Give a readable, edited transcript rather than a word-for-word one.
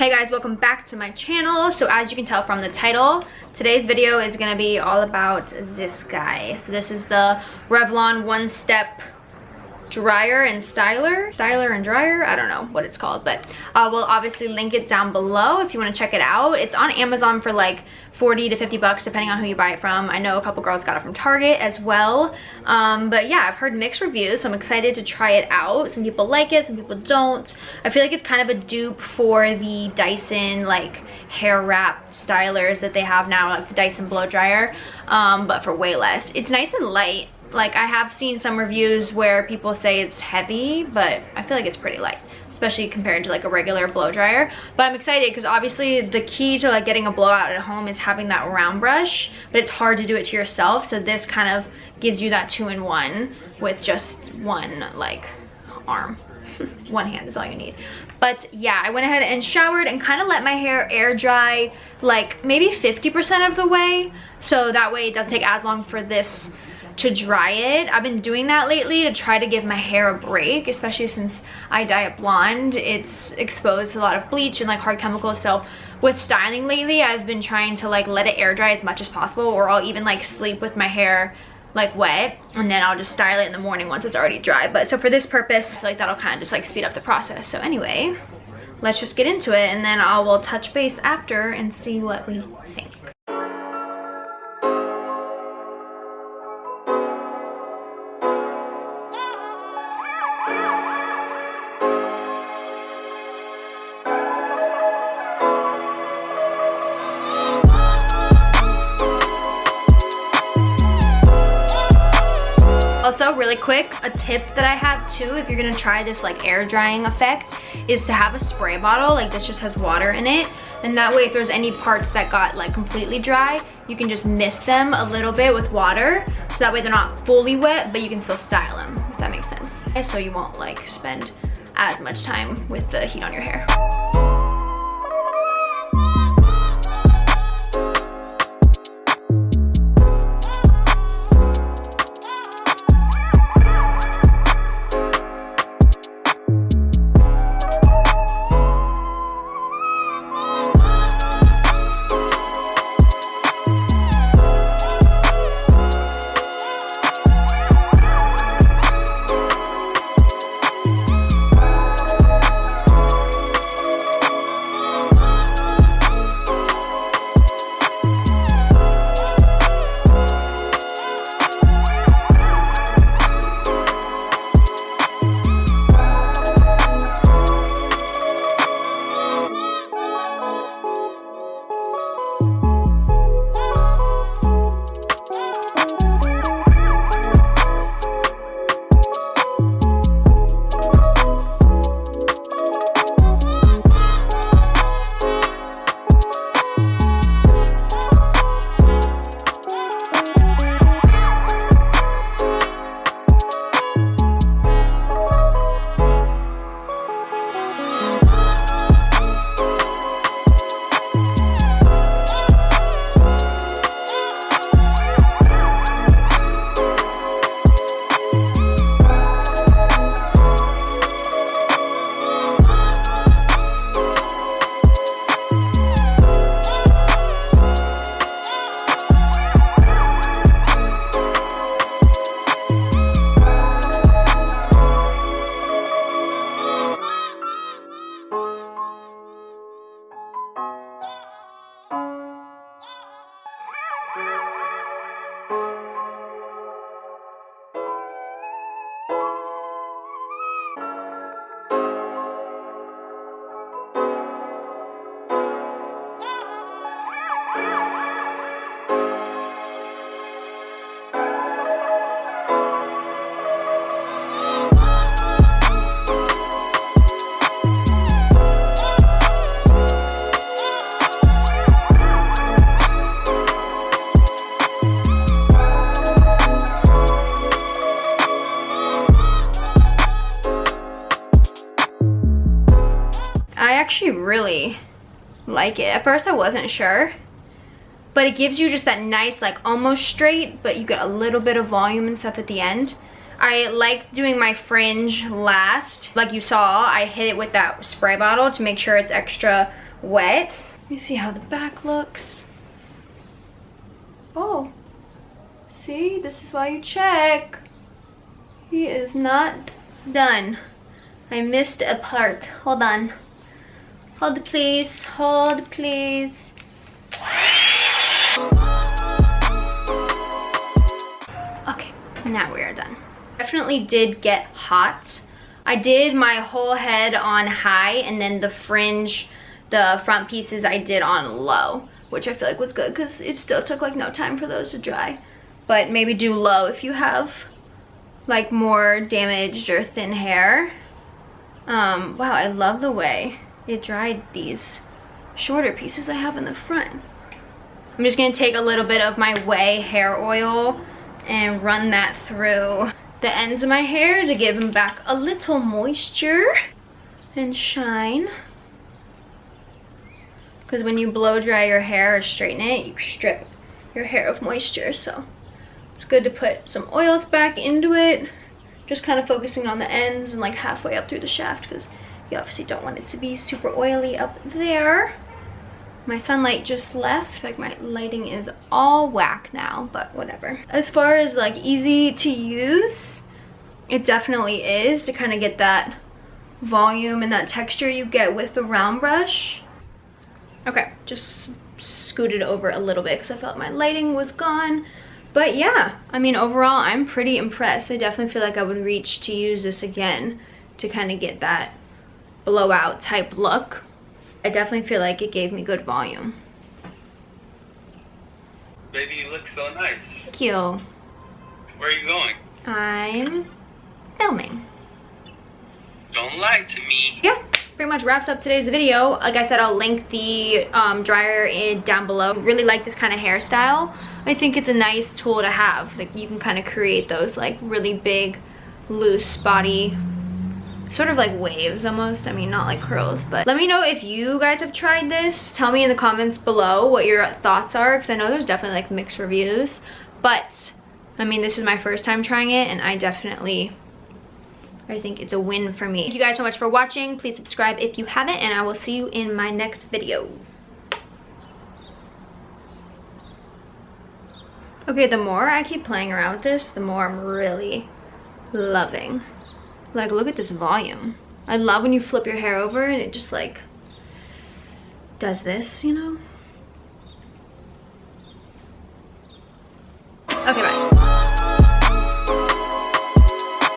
Hey guys, welcome back to my channel. So as you can tell from the title, today's video is gonna be all about this guy. So this is the Revlon One Step Dryer and Styler and Dryer. I don't know what it's called, but we'll obviously link it down below if you want to check it out. It's on Amazon for like 40 to 50 bucks depending on who you buy it from. I know a couple girls got it from Target as well. But yeah, I've heard mixed reviews, so I'm excited to try it out. Some people like it, some people don't. I feel like it's kind of a dupe for the Dyson like hair wrap stylers that they have now, like the Dyson blow dryer, but for way less. It's nice and light. Like, I have seen some reviews where people say it's heavy, but I feel like it's pretty light, especially compared to like a regular blow dryer. But I'm excited because obviously the key to like getting a blowout at home is having that round brush, but it's hard to do it to yourself. So this kind of gives you that 2-in-1 with just one like arm. One hand is all you need. But yeah, I went ahead and showered and kind of let my hair air dry like maybe 50% of the way, so that way it doesn't take as long for this to dry it. I've been doing that lately to try to give my hair a break, especially since I dye it blonde. It's exposed to a lot of bleach and like hard chemicals. So with styling lately, I've been trying to like let it air dry as much as possible, or I'll even like sleep with my hair like wet and then I'll just style it in the morning once it's already dry. But so for this purpose, I feel like that'll kind of just like speed up the process. So anyway, let's just get into it and then I will touch base after and see what we think. Also, really quick, a tip that I have too, if you're gonna try this like air drying effect, is to have a spray bottle. Like this just has water in it, and that way if there's any parts that got like completely dry, you can just mist them a little bit with water, so that way they're not fully wet, but you can still style them, if that makes sense. So you won't like spend as much time with the heat on your hair. I actually really like it. At first I wasn't sure, but it gives you just that nice like almost straight, but you get a little bit of volume and stuff at the end. I like doing my fringe last. Like you saw, I hit it with that spray bottle to make sure it's extra wet. Let me see how the back looks. Oh, see, this is why you check. He is not done. I missed a part. Hold on. Hold please, hold please. Okay, now we are done. Definitely did get hot. I did my whole head on high, and then the fringe, the front pieces I did on low, which I feel like was good because it still took like no time for those to dry. But maybe do low if you have like more damaged or thin hair. Wow, I love the way it dried these shorter pieces I have in the front. I'm just gonna take a little bit of my Way hair oil and run that through the ends of my hair to give them back a little moisture and shine. Because when you blow dry your hair or straighten it, you strip your hair of moisture. So it's good to put some oils back into it. Just kind of focusing on the ends and like halfway up through the shaft, because you obviously don't want it to be super oily up there. My sunlight just left, like my lighting is all whack now, but whatever. As far as like easy to use, it definitely is to kind of get that volume and that texture you get with the round brush. Okay, just scooted over a little bit because I felt my lighting was gone. But yeah, I mean, overall, I'm pretty impressed. I definitely feel like I would reach to use this again to kind of get that blowout type look. I definitely feel like it gave me good volume. Baby, you look so nice. Thank you. Where are you going? I'm filming. Don't lie to me. Yeah, pretty much wraps up today's video. Like I said, I'll link the dryer down below. Really like this kind of hairstyle. I think it's a nice tool to have. Like you can kind of create those like really big, loose body, sort of like waves almost. I mean, not like curls, but let me know if you guys have tried this. Tell me in the comments below what your thoughts are, because I know there's definitely like mixed reviews. But I mean, this is my first time trying it, and I think it's a win for me. Thank you guys so much for watching. Please subscribe if you haven't, and I will see you in my next video. Okay, the more I keep playing around with this, the more I'm really loving. Like, look at this volume. I love when you flip your hair over and it just like does this, you know? Okay, bye.